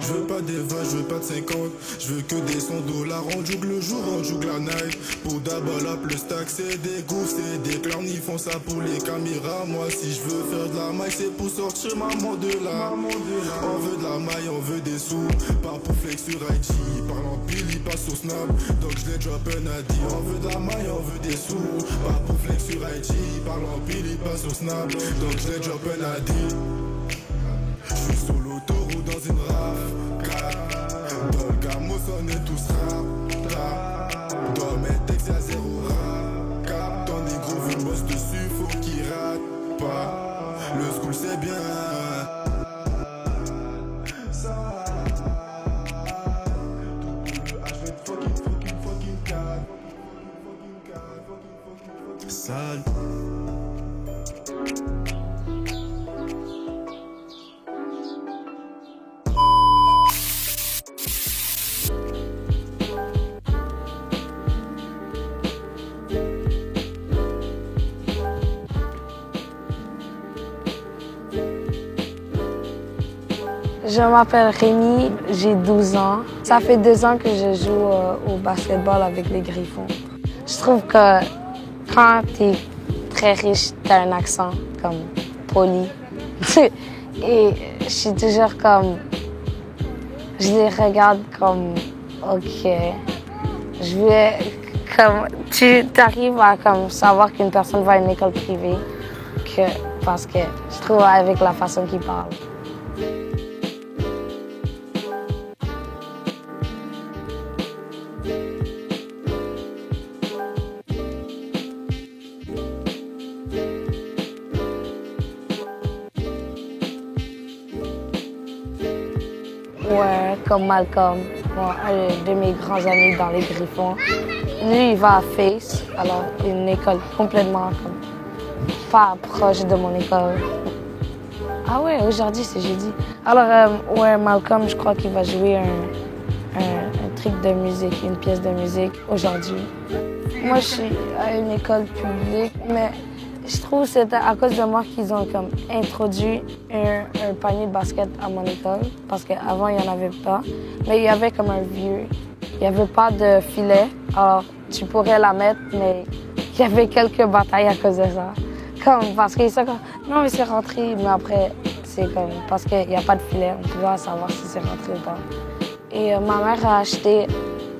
Je veux pas des 20, je veux pas de 50. Je veux que des 100 dollars. On joue le jour, on joue la night. Pour d'abord le stack, c'est des gouffres, c'est des clowns. Ils font ça pour les caméras. Moi, si je veux faire de la maille, c'est pour sortir maman de là. On veut de la maille, on veut des sous. Pas pour flex sur IG. Parle en pile, il passe sur Snap. Donc je les drop un addy. On veut de la maille, on veut des sous. Pas pour flex sur IG. Parle en pile, il passe sur Snap. Donc je les drop un addy. Je suis sur l'autoroute dans une rave. Dans le gamos on est tous rap. Dans mes textes y'a zéro rap. Cap, ton négro veut bosse dessus, faut qu'il rate pas. Le school c'est bien. Sale. Je m'appelle Rémi, j'ai 12 ans. Ça fait 2 ans que je joue au basketball avec les Griffons. Je trouve que quand tu es très riche, tu as un accent comme poli. Et je suis toujours comme... Je les regarde comme... OK. Je vais... Comme, tu arrives à comme, savoir qu'une personne va à une école privée parce que je trouve avec la façon qu'ils parlent. Ouais, comme Malcolm, un de mes grands amis dans les Griffons. Lui, il va à Face, alors une école complètement comme, pas proche de mon école. Ah ouais, aujourd'hui c'est jeudi. Alors, ouais, Malcolm, je crois qu'il va jouer un truc de musique, une pièce de musique aujourd'hui. Moi, je suis à une école publique, mais je trouve que c'est à cause de moi qu'ils ont comme introduit un panier de basket à mon école, parce qu'avant, il n'y en avait pas. Mais il y avait comme un vieux. Il n'y avait pas de filet, alors tu pourrais la mettre, mais il y avait quelques batailles à cause de ça. Comme, parce qu'ils sont comme, non, mais c'est rentré, mais après, c'est comme, parce qu'il n'y a pas de filet, on ne peut pas savoir si c'est rentré ou pas. Et ma mère a acheté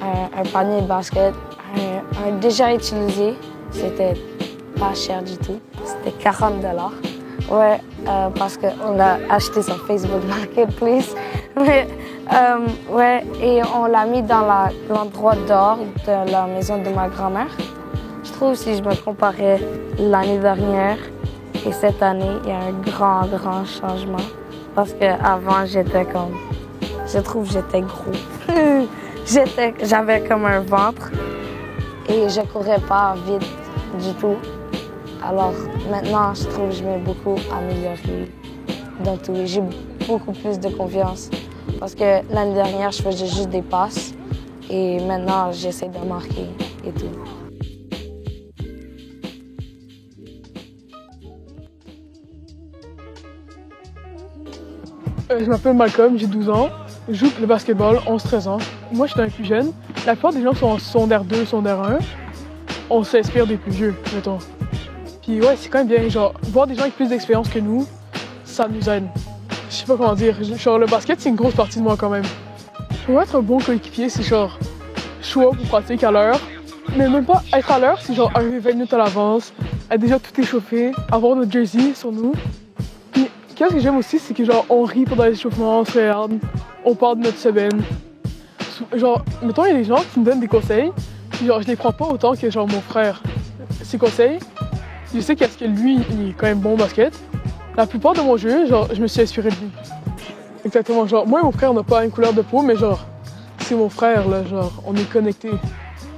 un panier de basket, un déjà utilisé, c'était pas cher du tout. C'était 40 $. Ouais, parce qu'on l'a acheté sur Facebook Marketplace. Mais, ouais, et on l'a mis dans l'endroit dehors de la maison de ma grand-mère. Je trouve si je me comparais l'année dernière et cette année, il y a un grand, grand changement. Parce qu'avant, j'étais comme... Je trouve que j'étais gros. J'avais comme un ventre et je courais pas vite du tout. Alors maintenant, je trouve que je m'ai beaucoup amélioré dans tout. J'ai beaucoup plus de confiance parce que l'année dernière, je faisais juste des passes et maintenant, j'essaie de marquer et tout. Je m'appelle Malcolm, j'ai 12 ans. Je joue le basketball, 11-13 ans. Moi, je suis un plus jeune. La plupart des gens sont en secondaire 2, secondaire 1. On s'inspire des plus vieux, mettons. Puis ouais, c'est quand même bien, genre, voir des gens avec plus d'expérience que nous, ça nous aide. Je sais pas comment dire, genre, le basket, c'est une grosse partie de moi quand même. Pour être un bon coéquipier, c'est genre, choix pour pratique à l'heure. Mais même pas être à l'heure, c'est genre arriver 20 minutes à l'avance, être déjà tout échauffé, avoir notre jersey sur nous. Puis, qu'est-ce que j'aime aussi, c'est que genre, on rit pendant l'échauffement, on se regarde, on parle de notre semaine. Genre, mettons, il y a des gens qui me donnent des conseils, puis genre, je les prends pas autant que genre mon frère. Ses conseils, je sais qu'est-ce que lui, il est quand même bon au basket. La plupart de mon jeu, genre, je me suis inspiré de lui. Exactement, genre, moi et mon frère, on n'a pas une couleur de peau, mais genre, c'est mon frère, là, genre, on est connectés.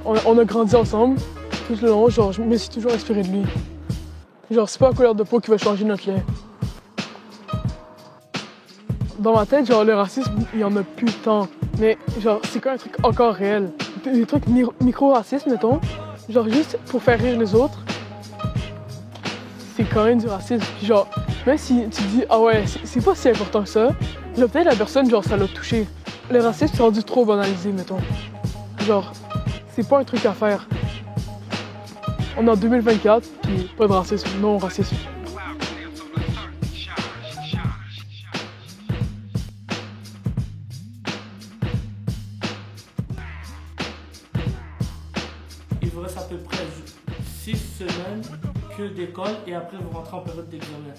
On a grandi ensemble, tout le long, genre, je me suis toujours inspiré de lui. Genre, c'est pas la couleur de peau qui va changer notre lien. Dans ma tête, genre, le racisme, il y en a plus tant. Mais, genre, c'est quand même un truc encore réel. Des trucs micro-racisme, mettons. Genre, juste pour faire rire les autres. C'est quand même du racisme. Puis genre, Même si tu te dis, ah ouais, c'est pas si important que ça, genre peut-être la personne, genre, ça l'a touché. Le racisme, c'est rendu trop banalisé, mettons. Genre, c'est pas un truc à faire. On est en 2024, puis pas de racisme, non racisme. Il vous reste à peu près 6 semaines que d'école et après vous rentrez en période d'examen.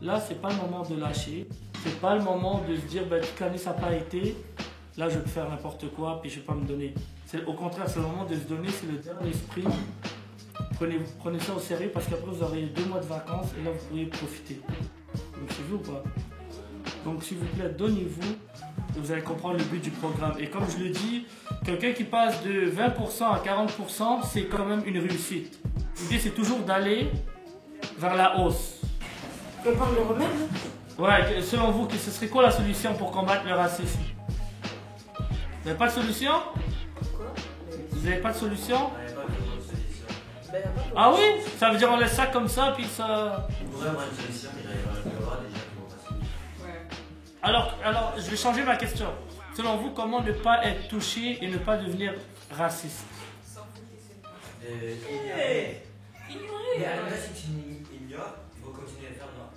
Là, c'est pas le moment de lâcher. C'est pas le moment de se dire, toute l'année ça n'a pas été, là je peux faire n'importe quoi puis je vais pas me donner. Au contraire, c'est le moment de se donner, c'est le dernier sprint. Prenez ça au sérieux parce qu'après vous aurez 2 mois de vacances et là vous pourrez profiter. Vous me suivez ou pas? Donc s'il vous plaît, donnez-vous et vous allez comprendre le but du programme. Et comme je le dis, quelqu'un qui passe de 20% à 40%, c'est quand même une réussite. L'idée c'est toujours d'aller vers la hausse. Tu veux prendre le remède? Ouais, selon vous, ce serait quoi la solution pour combattre le racisme? Vous n'avez pas de solution? Quoi? Vous n'avez pas de solution? Ah oui? Ça veut dire on laisse ça comme ça, puis ça... On pourrait avoir une solution, mais il y aura des gens qui vont passer. Ouais. Alors, je vais changer ma question. Selon vous, comment ne pas être touché et ne pas devenir raciste? Ignorer. Mais là, si tu ignores, il faut continuer à faire noir.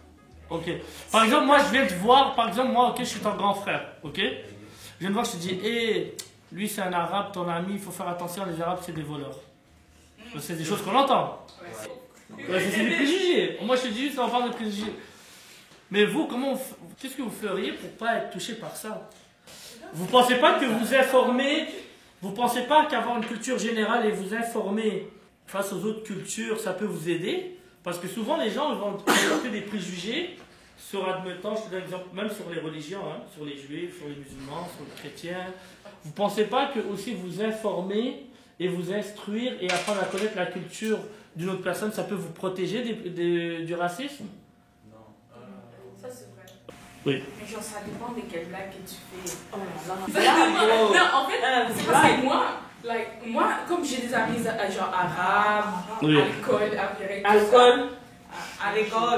Ok. Par exemple, moi, je viens te voir. Par exemple, moi, ok, je suis ton grand frère. Ok? Je viens te voir, je te dis, hé, lui, c'est un arabe, ton ami, il faut faire attention, les arabes, c'est des voleurs. C'est des choses qu'on entend. Ouais, c'est des préjugés. Moi, je te dis juste, on parle de préjugés. Mais vous, qu'est-ce que vous feriez pour pas être touché par ça? Vous pensez pas que vous informez, vous pensez pas qu'avoir une culture générale et vous informer face aux autres cultures, ça peut vous aider? Parce que souvent, les gens vont porter des préjugés sur, admettons, je te donne un exemple, même sur les religions, hein, sur les juifs, sur les musulmans, sur les chrétiens. Vous pensez pas que aussi vous informer et vous instruire et apprendre à connaître la culture d'une autre personne, ça peut vous protéger du racisme? Ça, c'est vrai. Oui. Mais genre, ça dépend de quelle blague que tu fais. Oh là là. Non, en fait, c'est parce que moi, comme j'ai des amis genre arabes, Oui. alcool, À l'école.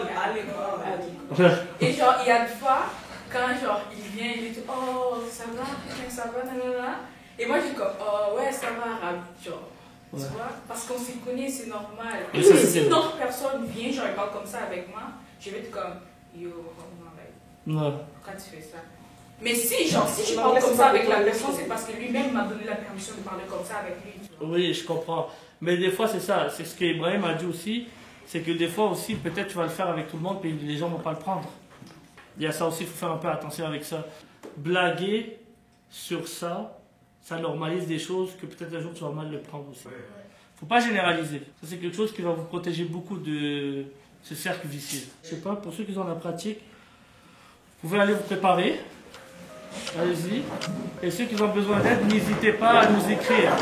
et genre, il y a des fois, quand genre, il vient, il dit oh, ça va, nanana. Et moi, je dis comme, oh, ouais, ça va, arabe, genre. Ouais. Tu vois? Parce qu'on s'y connaît, c'est normal. Et Et ça, si c'est une autre personne vient, genre, elle parle comme ça avec moi, je vais être comme, yo, Ouais. pourquoi tu fais ça? Mais si je parle comme ça avec la personne, c'est parce que lui-même m'a donné la permission de parler comme ça avec lui. Tu vois? Oui, je comprends. Mais des fois, c'est ça. C'est ce qu'Ibrahim a dit aussi. C'est que des fois aussi, peut-être tu vas le faire avec tout le monde, puis les gens ne vont pas le prendre. Il y a ça aussi, il faut faire un peu attention avec ça. Blaguer sur ça, ça normalise des choses que peut-être un jour tu vas mal le prendre aussi. Faut pas généraliser. Ça, c'est quelque chose qui va vous protéger beaucoup de ce cercle vicieux. Je sais pas, pour ceux qui ont la pratique, vous pouvez aller vous préparer. Allez-y. Et ceux qui ont besoin d'aide, n'hésitez pas à nous écrire.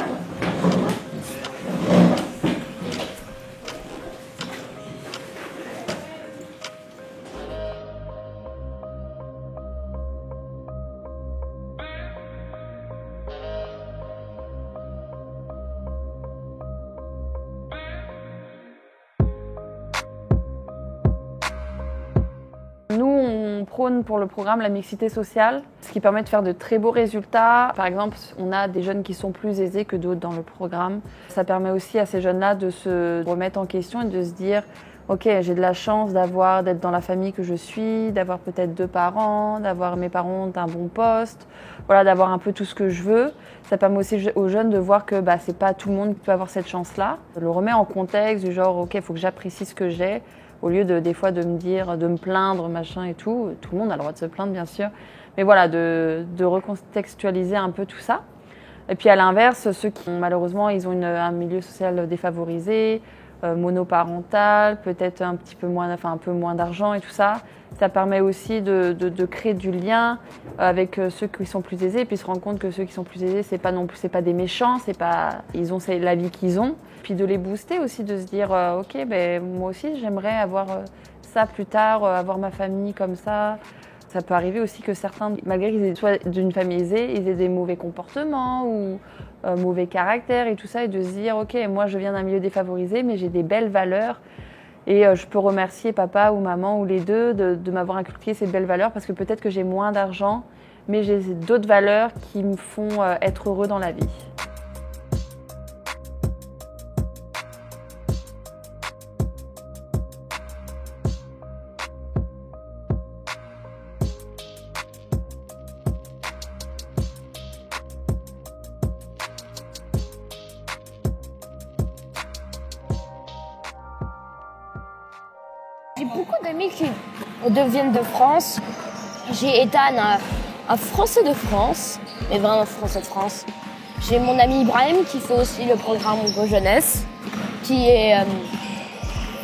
Nous, on prône pour le programme la mixité sociale, ce qui permet de faire de très beaux résultats. Par exemple, on a des jeunes qui sont plus aisés que d'autres dans le programme. Ça permet aussi à ces jeunes-là de se remettre en question et de se dire « Ok, j'ai de la chance d'être dans la famille que je suis, d'avoir peut-être 2 parents, d'avoir mes parents d'un bon poste, voilà, d'avoir un peu tout ce que je veux. » Ça permet aussi aux jeunes de voir que c'est pas tout le monde qui peut avoir cette chance-là. Je le remets en contexte du genre « Ok, il faut que j'apprécie ce que j'ai ». Au lieu des fois de me dire, de me plaindre, machin et tout. Tout le monde a le droit de se plaindre, bien sûr. Mais voilà, de recontextualiser un peu tout ça. Et puis à l'inverse, ceux qui malheureusement, ils ont un milieu social défavorisé, monoparental, peut-être un peu moins d'argent et tout ça. Ça permet aussi de créer du lien avec ceux qui sont plus aisés, et puis se rendre compte que ceux qui sont plus aisés, c'est pas des méchants, ils ont la vie qu'ils ont. Puis de les booster aussi, de se dire ok, moi aussi j'aimerais avoir ça plus tard, avoir ma famille comme ça. Ça peut arriver aussi que certains, malgré qu'ils soient d'une famille aisée, ils aient des mauvais comportements ou mauvais caractères et tout ça, et de se dire ok, moi je viens d'un milieu défavorisé, mais j'ai des belles valeurs. Et je peux remercier papa ou maman ou les deux de m'avoir inculqué ces belles valeurs parce que peut-être que j'ai moins d'argent, mais j'ai d'autres valeurs qui me font être heureux dans la vie. J'ai beaucoup d'amis qui deviennent de France. J'ai Ethan, un Français de France, mais vraiment Français de France. J'ai mon ami Ibrahim qui fait aussi le programme Gros Jeunesse, qui est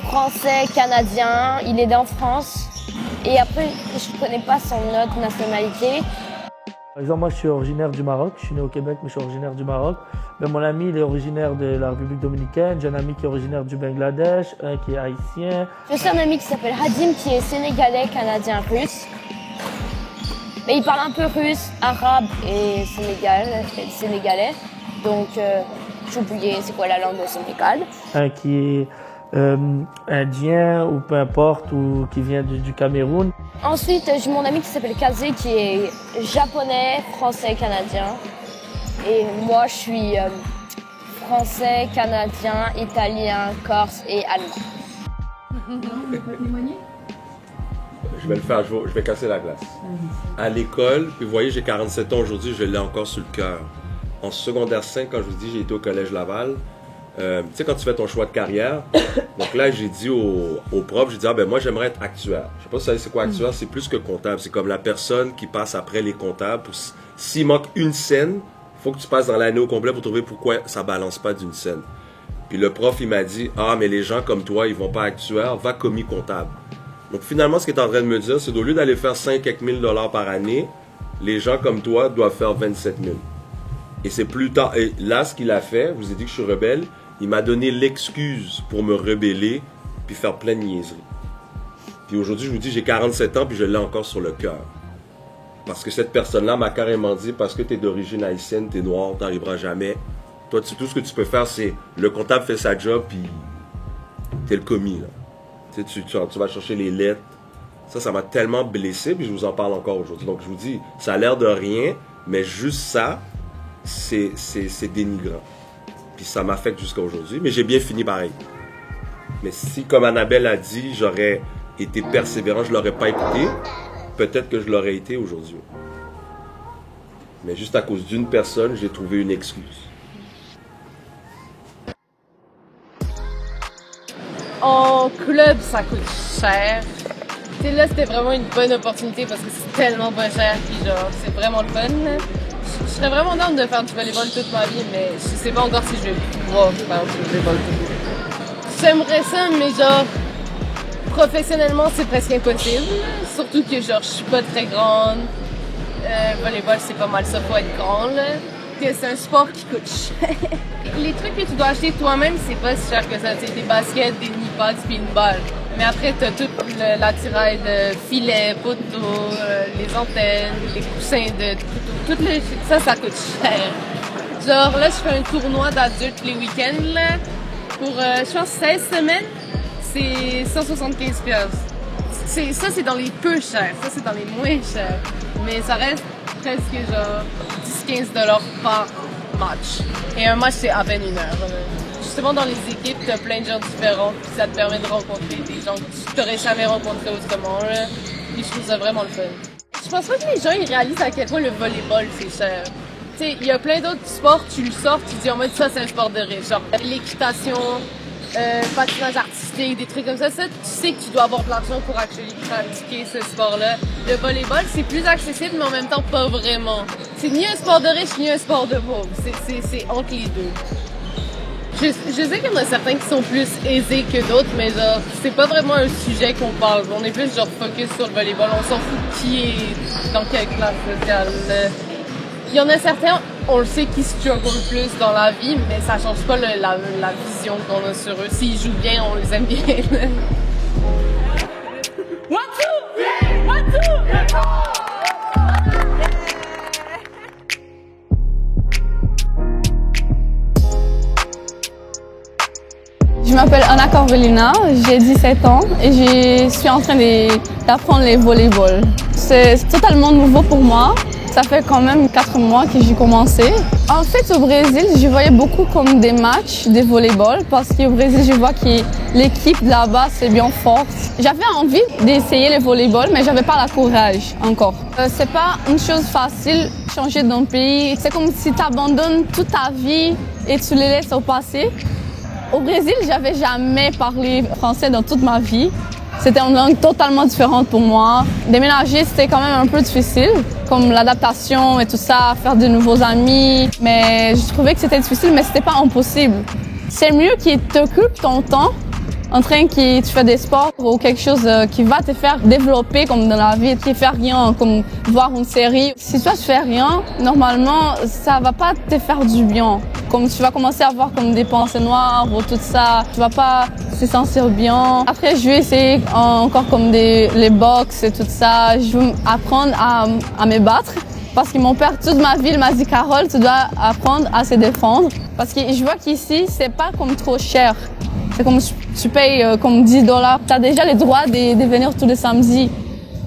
français, canadien, il est né en France. Et après, je ne connais pas son autre nationalité. Par exemple, moi je suis originaire du Maroc, je suis né au Québec mais je suis originaire du Maroc. Mais mon ami il est originaire de la République Dominicaine, j'ai un ami qui est originaire du Bangladesh, un qui est haïtien. J'ai aussi un ami qui s'appelle Hadim qui est sénégalais, canadien, russe. Mais il parle un peu russe, arabe et sénégalais. Donc j'ai oublié c'est quoi la langue au Sénégal. Un qui est indien ou peu importe, ou qui vient du Cameroun. Ensuite, j'ai mon ami qui s'appelle Kazé qui est japonais, français, canadien. Et moi, je suis français, canadien, italien, corse et allemand. Je vais le faire, je vais casser la glace. À l'école, puis vous voyez, j'ai 47 ans aujourd'hui, je l'ai encore sur le cœur. En secondaire 5, quand je vous dis, j'ai été au Collège Laval. Tu sais, quand tu fais ton choix de carrière, donc là, j'ai dit au prof, j'ai dit, moi, j'aimerais être actuaire. Je sais pas si vous savez c'est quoi actuaire, c'est plus que comptable. C'est comme la personne qui passe après les comptables. S'il manque une scène, il faut que tu passes dans l'année au complet pour trouver pourquoi ça balance pas d'une scène. Puis le prof, il m'a dit, mais les gens comme toi, ils vont pas actuaire, va commis comptable. Donc finalement, ce qu'il est en train de me dire, c'est qu'au lieu d'aller faire 5 quelques mille dollars par année, les gens comme toi doivent faire 27 000. Et c'est plus tard. Et là, ce qu'il a fait, je vous ai dit que je suis rebelle, il m'a donné l'excuse pour me rebeller puis faire plein de niaiseries. Puis aujourd'hui, je vous dis, j'ai 47 ans puis je l'ai encore sur le cœur. Parce que cette personne-là m'a carrément dit, parce que tu es d'origine haïtienne, tu es noir, tu n'arriveras jamais. Toi, tout ce que tu peux faire, c'est le comptable fait sa job puis tu es le commis. Là. Tu vas chercher les lettres. Ça m'a tellement blessé puis je vous en parle encore aujourd'hui. Donc je vous dis, ça a l'air de rien, mais juste ça, c'est dénigrant. Puis ça m'affecte jusqu'à aujourd'hui, mais j'ai bien fini pareil. Mais si, comme Annabelle a dit, j'aurais été persévérant, je ne l'aurais pas écouté, peut-être que je l'aurais été aujourd'hui. Mais juste à cause d'une personne, j'ai trouvé une excuse. En club, ça coûte cher. Tu sais, là, c'était vraiment une bonne opportunité parce que c'est tellement pas cher, puis genre, c'est vraiment le fun. Je serais vraiment down de faire du volleyball toute ma vie, mais je sais pas encore si je vais pouvoir faire du volleyball toute ma vie. J'aimerais ça, mais genre, professionnellement, c'est presque impossible. Surtout que genre, je suis pas très grande. Volleyball, c'est pas mal ça, faut être grande, là. C'est un sport qui coûte cher. Les trucs que tu dois acheter toi-même, c'est pas si cher que ça. Tu sais, des baskets, des knee-pads, puis une balle. Mais après, t'as tout l'attirail de filets, poteaux, les antennes, les coussins de tout ça coûte cher. Genre là, je fais un tournoi d'adultes les week-ends, là, pour, je pense, 16 semaines. C'est 175 $. Ça, c'est dans les peu chers. Ça, c'est dans les moins chers. Mais ça reste presque genre 10-15 $ par match. Et un match, c'est à peine une heure. Justement, dans les équipes, tu as plein de gens différents, puis ça te permet de rencontrer des gens que tu t'aurais jamais rencontrés autrement. Là. Puis je trouve ça vraiment le fun. Je pense pas que les gens ils réalisent à quel point le volleyball c'est cher. Tu sais, il y a plein d'autres sports, tu le sors, tu dis en mode ça c'est un sport de riche. Genre l'équitation, patinage artistique, des trucs comme ça. Ça, tu sais que tu dois avoir de l'argent pour pratiquer ce sport-là. Le volleyball, c'est plus accessible, mais en même temps pas vraiment. C'est ni un sport de riche, ni un sport de pauvre. C'est entre les deux. Je sais qu'il y en a certains qui sont plus aisés que d'autres, mais genre, c'est pas vraiment un sujet qu'on parle. On est plus genre focus sur le volleyball. On s'en fout qui est dans quelle classe sociale. Il y en a certains, on le sait, qui struggle plus dans la vie, mais ça change pas la vision qu'on a sur eux. S'ils jouent bien, on les aime bien. One, two, three, one, two, three, four. Je m'appelle Anna Corvelina, j'ai 17 ans et je suis en train d'apprendre le volleyball. C'est totalement nouveau pour moi. Ça fait quand même 4 mois que j'ai commencé. En fait, au Brésil, je voyais beaucoup comme des matchs de volleyball parce qu'au Brésil, je vois que l'équipe là-bas, c'est bien forte. J'avais envie d'essayer le volleyball, mais j'avais pas le courage encore. C'est pas une chose facile, changer d'un pays. C'est comme si tu abandonnes toute ta vie et tu les laisses au passé. Au Brésil, j'avais jamais parlé français dans toute ma vie. C'était une langue totalement différente pour moi. Déménager, c'était quand même un peu difficile, comme l'adaptation et tout ça, faire de nouveaux amis. Mais je trouvais que c'était difficile, mais c'était pas impossible. C'est mieux qu'il t'occupe ton temps en train que tu fais des sports ou quelque chose qui va te faire développer comme dans la vie, qui fait rien, comme voir une série. Si toi tu fais rien, normalement, ça va pas te faire du bien. Comme tu vas commencer à avoir comme des pensées noires ou tout ça, tu vas pas te sentir bien. Après, je vais essayer encore comme les box et tout ça. Je veux apprendre à me battre. Parce que mon père, toute ma vie, il m'a dit, Carole, tu dois apprendre à se défendre. Parce que je vois qu'ici, c'est pas comme trop cher. C'est comme tu payes comme $10. Tu as déjà le droit de venir tous les samedis.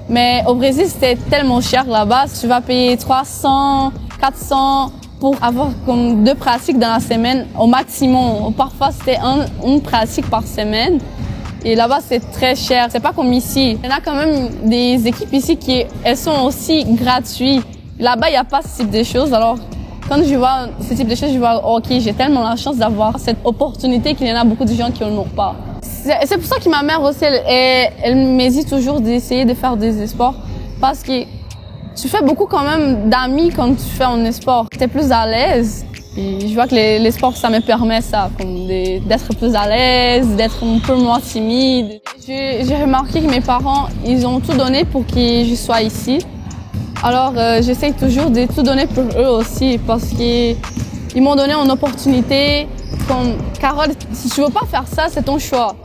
Mais au Brésil, c'était tellement cher là-bas. Tu vas payer 300, 400 pour avoir comme 2 pratiques dans la semaine au maximum. Parfois, c'était une pratique par semaine. Et là-bas, c'est très cher. C'est pas comme ici. Il y en a quand même des équipes ici qui elles sont aussi gratuites. Là-bas, il n'y a pas ce type de choses. Alors, quand je vois ce type de choses, je vois, OK, j'ai tellement la chance d'avoir cette opportunité qu'il y en a beaucoup de gens qui n'en ont pas. C'est pour ça que ma mère aussi, elle m'hésite toujours d'essayer de faire des sports. Parce que tu fais beaucoup quand même d'amis quand tu fais un sport. Tu es plus à l'aise. Et je vois que les sports, ça me permet ça, comme d'être plus à l'aise, d'être un peu moins timide. J'ai remarqué que mes parents, ils ont tout donné pour que je sois ici. Alors, j'essaie toujours de tout donner pour eux aussi parce qu'ils m'ont donné une opportunité. Comme, Carole, si tu veux pas faire ça, c'est ton choix.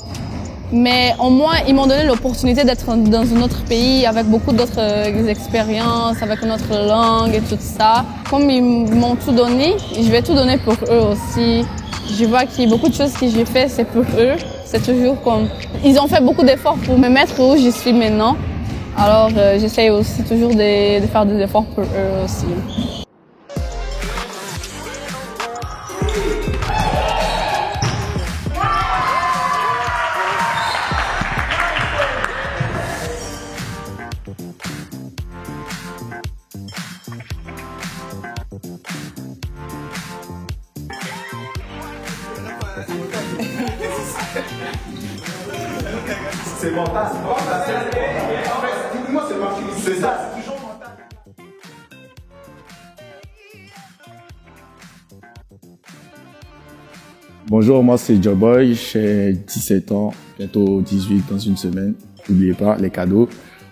Mais au moins, ils m'ont donné l'opportunité d'être dans un autre pays avec beaucoup d'autres expériences, avec une autre langue et tout ça. Comme ils m'ont tout donné, je vais tout donner pour eux aussi. Je vois qu'il y a beaucoup de choses que j'ai fait, c'est pour eux. C'est toujours comme... Ils ont fait beaucoup d'efforts pour me mettre où je suis maintenant. Alors, j'essaie aussi toujours de faire des efforts pour eux aussi. C'est mental, c'est mental. Dis-moi, c'est marqué, c'est ça, c'est toujours mental. Bonjour, moi c'est Joboy, j'ai 17 ans, bientôt 18 dans une semaine. N'oubliez pas les cadeaux.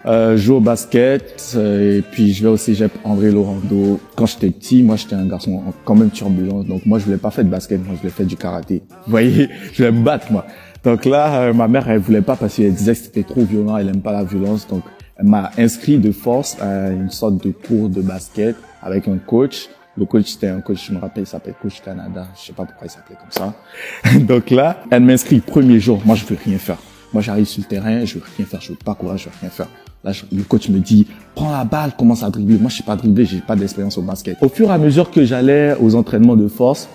Je joue au basket et puis je vais au cégep André Laurando. Quand j'étais petit, moi j'étais un garçon quand même turbulent, donc moi je voulais pas faire de basket, moi je voulais faire du karaté. Vous voyez, je voulais me battre moi. Donc là, ma mère elle voulait pas parce qu'elle disait que c'était trop violent, elle aime pas la violence, donc elle m'a inscrit de force à une sorte de cours de basket avec un coach. Le coach, c'était un coach, je me rappelle, il s'appelle Coach Canada. Je sais pas pourquoi il s'appelait comme ça. Donc là, elle m'inscrit premier jour. Moi, je veux rien faire. Moi, j'arrive sur le terrain, je veux rien faire, je veux pas courir, je veux rien faire. Là, le coach me dit, prends la balle, commence à dribbler. Moi, je sais pas dribbler, j'ai pas d'expérience au basket. Au fur et à mesure que j'allais aux entraînements de force,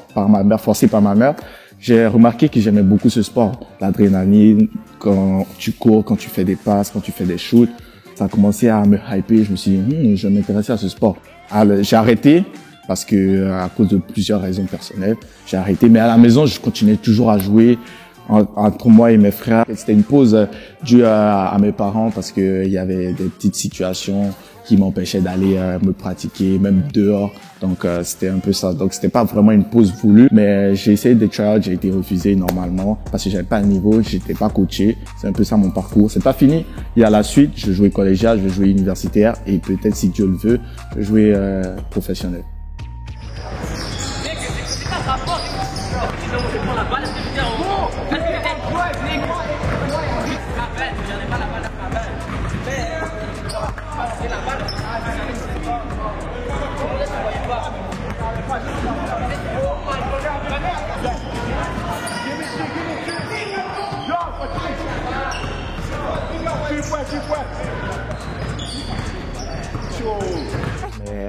forcé par ma mère, j'ai remarqué que j'aimais beaucoup ce sport. L'adrénaline, quand tu cours, quand tu fais des passes, quand tu fais des shoots. Ça a commencé à me hyper. Je me suis dit, je vais m'intéresser à ce sport. Alors, j'ai arrêté parce que, à cause de plusieurs raisons personnelles, j'ai arrêté. Mais à la maison, je continuais toujours à jouer entre moi et mes frères. C'était une pause due à mes parents parce que il y avait des petites situations qui m'empêchaient d'aller me pratiquer, même dehors. Donc, c'était un peu ça. Donc, c'était pas vraiment une pause voulue, mais j'ai essayé des tryouts, j'ai été refusé normalement parce que j'avais pas le niveau, j'étais pas coaché. C'est un peu ça mon parcours. C'est pas fini. Il y a la suite. Je vais jouer collégial, je vais jouer universitaire et peut-être, si Dieu le veut, je vais jouer professionnel.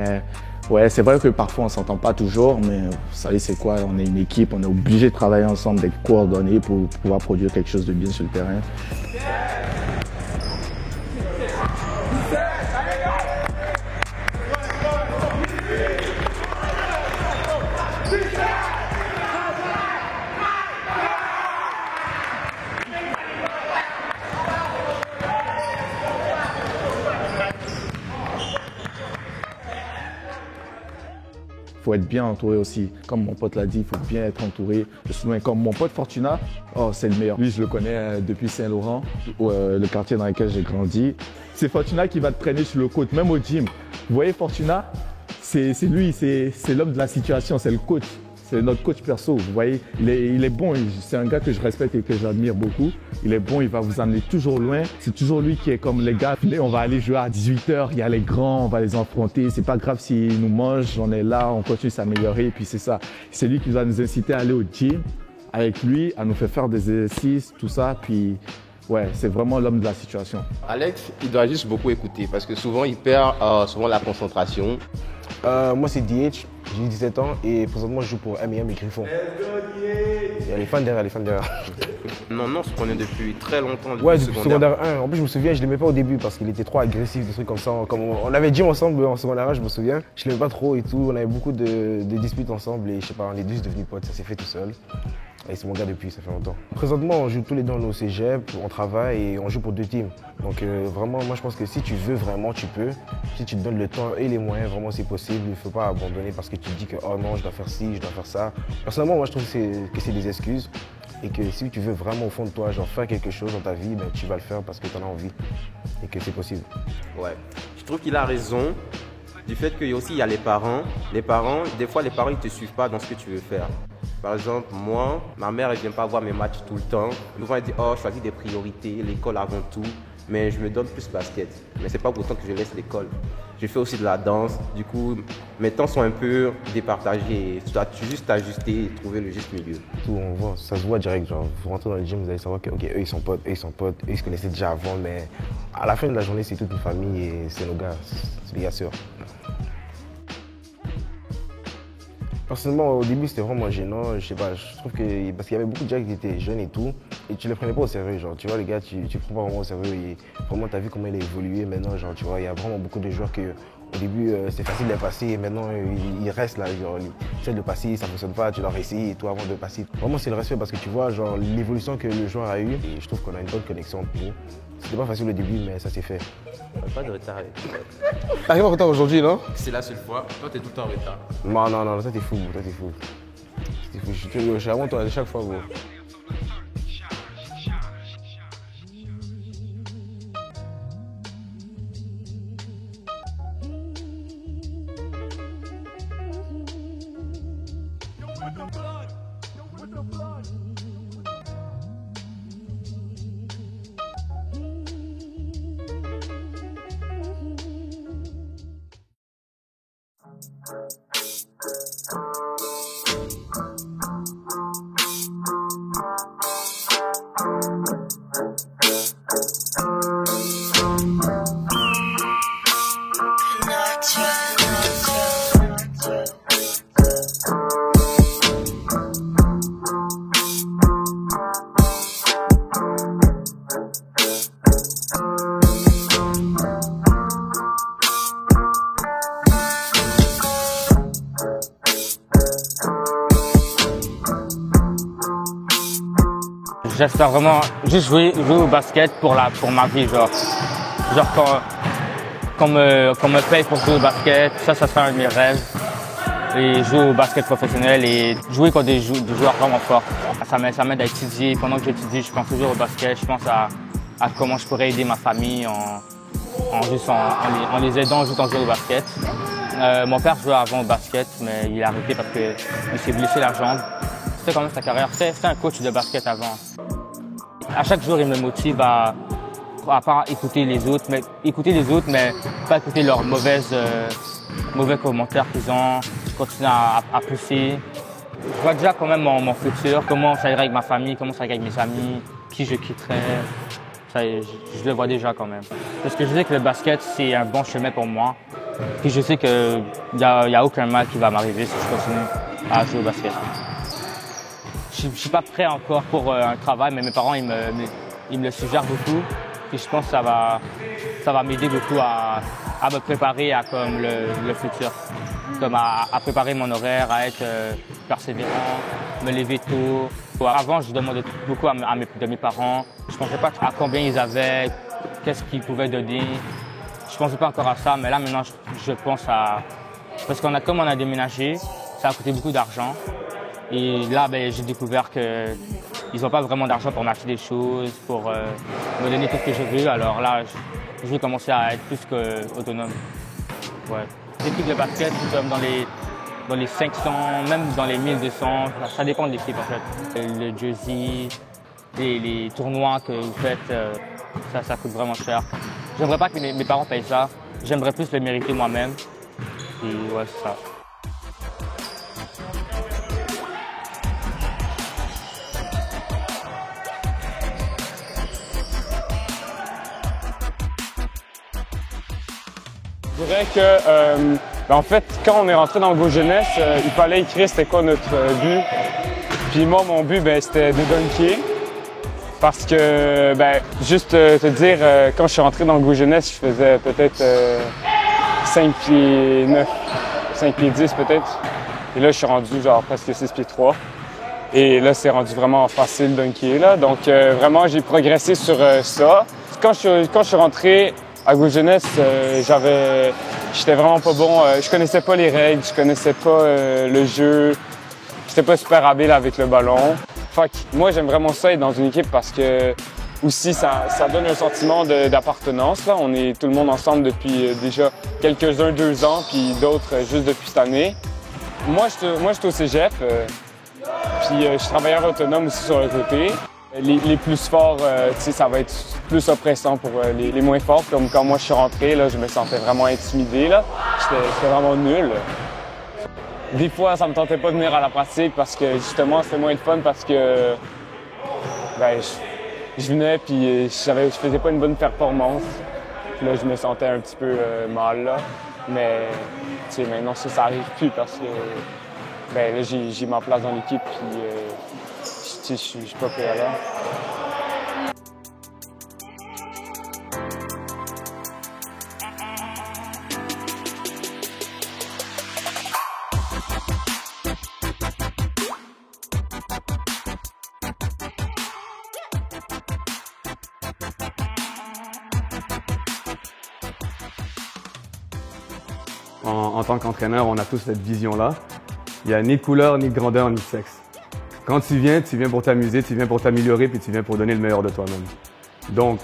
Mais ouais, c'est vrai que parfois on s'entend pas toujours, mais vous savez c'est quoi, on est une équipe, on est obligé de travailler ensemble, d'être coordonnés pour pouvoir produire quelque chose de bien sur le terrain. Il faut être bien entouré aussi. Comme mon pote l'a dit, il faut bien être entouré. Comme mon pote Fortuna, oh, c'est le meilleur. Lui, je le connais depuis Saint-Laurent, le quartier dans lequel j'ai grandi. C'est Fortuna qui va te traîner sur le côte, même au gym. Vous voyez Fortuna, c'est lui, c'est l'homme de la situation, c'est le coach. C'est notre coach perso, vous voyez, il est bon, c'est un gars que je respecte et que j'admire beaucoup. Il est bon, il va vous amener toujours loin. C'est toujours lui qui est comme les gars, on va aller jouer à 18h, il y a les grands, on va les affronter. C'est pas grave s'ils nous mangent, on est là, on continue de s'améliorer et puis c'est ça. C'est lui qui va nous inciter à aller au gym avec lui, à nous faire des exercices, tout ça. Puis ouais, c'est vraiment l'homme de la situation. Alex, il doit juste beaucoup écouter parce que souvent il perd souvent la concentration. Moi c'est DH, j'ai 17 ans et présentement je joue pour M&M et Griffon. Il y a les fans derrière, Non, on se connaît depuis très longtemps. Ouais, depuis secondaire 1. En plus je me souviens, je l'aimais pas au début parce qu'il était trop agressif, des trucs comme ça. Comme on avait dit ensemble en secondaire 1, je me souviens. Je l'aimais pas trop et tout, on avait beaucoup de disputes ensemble et je sais pas, on est juste devenus potes, ça s'est fait tout seul. Et c'est mon gars depuis, ça fait longtemps. Présentement, on joue tous les deux au cégep, on travaille et on joue pour 2 teams. Donc vraiment, moi je pense que si tu veux vraiment, tu peux. Si tu te donnes le temps et les moyens, vraiment c'est possible. Il ne faut pas abandonner parce que tu te dis que oh non, je dois faire ci, je dois faire ça. Personnellement, moi je trouve que c'est des excuses et que si tu veux vraiment au fond de toi, genre faire quelque chose dans ta vie, ben, tu vas le faire parce que tu en as envie et que c'est possible. Ouais, je trouve qu'il a raison du fait qu'il y a les parents. Des fois les parents ils ne te suivent pas dans ce que tu veux faire. Par exemple, moi, ma mère, elle ne vient pas voir mes matchs tout le temps. Souvent, elle dit, oh, choisis des priorités, l'école avant tout. Mais je me donne plus basket. Mais c'est pas pour autant que je laisse l'école. Je fais aussi de la danse. Du coup, mes temps sont un peu départagés. Tu dois juste t'ajuster et trouver le juste milieu. Tout, on voit, ça se voit direct. Genre, vous rentrez dans le gym, vous allez savoir que, ok, eux, ils sont potes, eux, ils se connaissaient déjà avant. Mais à la fin de la journée, c'est toute une famille et c'est nos gars, c'est des gars sûrs. Personnellement, au début, c'était vraiment gênant. Je sais pas, je trouve que. Parce qu'il y avait beaucoup de gens qui étaient jeunes et tout. Et tu les prenais pas au sérieux. Genre, tu vois, les gars, tu prends pas vraiment au sérieux. Et vraiment, tu as vu comment il a évolué maintenant. Genre, tu vois, il y a vraiment beaucoup de joueurs que. Au début, c'est facile de passer et maintenant, ils restent là. Genre, ils essaient de passer, ça ne fonctionne pas, tu leur essayes et tout avant de passer. Vraiment, c'est le respect parce que tu vois, genre, l'évolution que le joueur a eue. Et je trouve qu'on a une bonne connexion entre nous. C'était pas facile au début, mais ça s'est fait. Pas de retard avec toi. T'arrives en retard aujourd'hui, non? C'est la seule fois. Toi, t'es tout le temps en retard. Non, ça t'es fou, toi t'es fou. Je suis avant toi à chaque fois, gros. J'espère vraiment juste jouer au basket pour ma vie, genre qu'on me paye pour jouer au basket, ça serait un de mes rêves. Et jouer au basket professionnel et jouer contre des joueurs vraiment forts. Ça m'aide à étudier. Pendant que j'étudie, je pense toujours au basket, je pense à comment je pourrais aider ma famille en les aidant juste en jouant au basket. Mon père jouait avant au basket, mais il a arrêté parce qu'il s'est blessé la jambe. C'était quand même sa carrière. C'était un coach de basket avant. À chaque jour, il me motive à pas écouter les autres, mais pas écouter leurs mauvais commentaires qu'ils ont, continuer à pousser. Je vois déjà quand même mon futur, comment ça irait avec ma famille, comment ça irait avec mes amis, qui je quitterais. Ça, je le vois déjà quand même. Parce que je sais que le basket, c'est un bon chemin pour moi. Puis je sais qu'il n'y a aucun mal qui va m'arriver si je continue à jouer au basket. Je ne suis pas prêt encore pour un travail, mais mes parents ils me le suggèrent beaucoup. Puis je pense que ça va m'aider beaucoup à me préparer à comme le futur. Comme à préparer mon horaire, à être persévérant, me lever tôt. Avant, je demandais beaucoup à mes parents. Je ne pensais pas à combien ils avaient, qu'est-ce qu'ils pouvaient donner. Je ne pensais pas encore à ça, mais là maintenant, je pense à... Parce comme on a déménagé, ça a coûté beaucoup d'argent. Et là, j'ai découvert qu'ils n'ont pas vraiment d'argent pour m'acheter des choses, pour me donner tout ce que je veux. Alors là, je vais commencer à être plus qu'autonome. Ouais. L'équipe de basket, comme dans les 500, même dans les 1200, ça dépend de l'équipe en fait. Le jersey, les tournois que vous faites, ça coûte vraiment cher. J'aimerais pas que mes parents payent ça. J'aimerais plus le mériter moi-même. Et ouais, c'est ça. Je dirais que, en fait, quand on est rentré dans le Go Jeunesse, il fallait écrire c'était quoi notre but. Puis moi, mon but, c'était de dunker. Parce que, juste te dire, quand je suis rentré dans le Go Jeunesse, je faisais peut-être 5 pieds 9, 5 pieds 10 peut-être. Et là, je suis rendu genre presque 6 pieds 3. Et là, c'est rendu vraiment facile de dunker, là. Donc, vraiment, j'ai progressé sur ça. Quand je suis rentré à Go Jeunesse, j'étais vraiment pas bon. Je connaissais pas les règles, je connaissais pas le jeu. J'étais pas super habile avec le ballon. Fait que moi, j'aime vraiment ça être dans une équipe parce que aussi ça donne un sentiment d'appartenance. Là, on est tout le monde ensemble depuis déjà quelques-uns 2 ans, puis d'autres juste depuis cette année. Moi, je suis au cégep, puis je suis travailleur autonome aussi sur le côté. Les plus forts, ça va être plus oppressant pour les moins forts. Comme quand moi je suis rentré, là, je me sentais vraiment intimidé. J'étais vraiment nul. Des fois, ça me tentait pas de venir à la pratique parce que justement, c'était moins de fun parce que je venais puis je faisais pas une bonne performance. Puis là, je me sentais un petit peu mal là. Mais maintenant, ça arrive plus parce que là, j'ai ma place dans l'équipe puis je suis pas prêt là. En tant qu'entraîneur, on a tous cette vision-là. Il n'y a ni de couleur, ni de grandeur, ni de sexe. Quand tu viens pour t'amuser, tu viens pour t'améliorer, puis tu viens pour donner le meilleur de toi-même. Donc,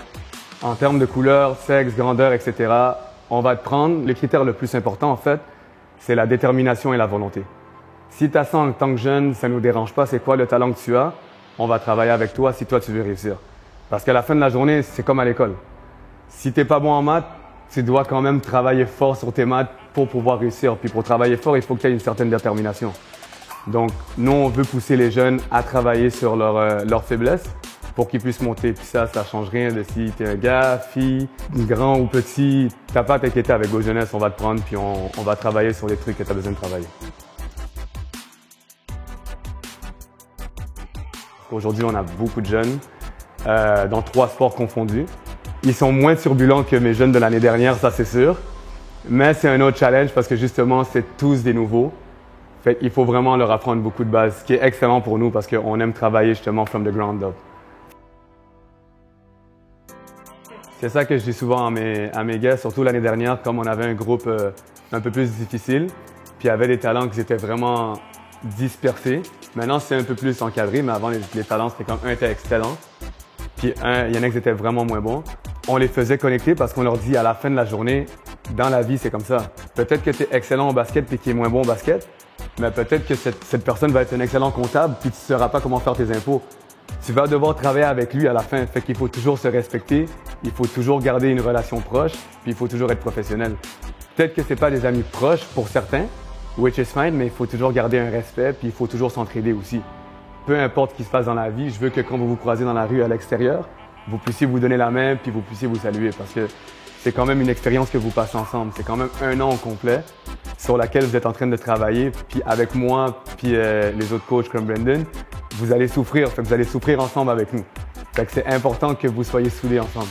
en termes de couleur, sexe, grandeur, etc., on va te prendre. Le critère le plus important, en fait, c'est la détermination et la volonté. Si tu as ça en tant que jeune, ça ne nous dérange pas, c'est quoi le talent que tu as, on va travailler avec toi si toi tu veux réussir. Parce qu'à la fin de la journée, c'est comme à l'école. Si tu n'es pas bon en maths, tu dois quand même travailler fort sur tes maths pour pouvoir réussir. Puis pour travailler fort, il faut que tu aies une certaine détermination. Donc, nous, on veut pousser les jeunes à travailler sur leurs faiblesses pour qu'ils puissent monter. Puis ça change rien de si tu es un gars, fille, grand ou petit. T'as pas à t'inquiéter avec Go Jeunesse, on va te prendre puis on va travailler sur les trucs que tu as besoin de travailler. Aujourd'hui, on a beaucoup de jeunes dans 3 sports confondus. Ils sont moins turbulents que mes jeunes de l'année dernière, ça c'est sûr. Mais c'est un autre challenge parce que justement, c'est tous des nouveaux. Fait qu'il faut vraiment leur apprendre beaucoup de bases, ce qui est excellent pour nous parce qu'on aime travailler justement from the ground up. C'est ça que je dis souvent à mes gars, surtout l'année dernière, comme on avait un groupe un peu plus difficile, puis il y avait des talents qui étaient vraiment dispersés. Maintenant, c'est un peu plus encadré, mais avant, les talents, c'était comme un était excellent, puis il y en a qui étaient vraiment moins bons. On les faisait connecter parce qu'on leur dit à la fin de la journée, dans la vie, c'est comme ça. Peut-être que tu es excellent au basket puis qu'il est moins bon au basket, mais peut-être que cette personne va être un excellent comptable puis tu ne sauras pas comment faire tes impôts. Tu vas devoir travailler avec lui à la fin. Fait qu'il faut toujours se respecter, il faut toujours garder une relation proche, puis il faut toujours être professionnel. Peut-être que ce n'est pas des amis proches pour certains, which is fine, mais il faut toujours garder un respect puis il faut toujours s'entraider aussi. Peu importe ce qui se passe dans la vie, je veux que quand vous vous croisez dans la rue à l'extérieur, vous puissiez vous donner la main puis vous puissiez vous saluer parce que c'est quand même une expérience que vous passez ensemble. C'est quand même 1 an au complet sur laquelle vous êtes en train de travailler. Puis avec moi, puis les autres coachs comme Brandon, vous allez souffrir. Fait que vous allez souffrir ensemble avec nous. Fait que c'est important que vous soyez soudés ensemble.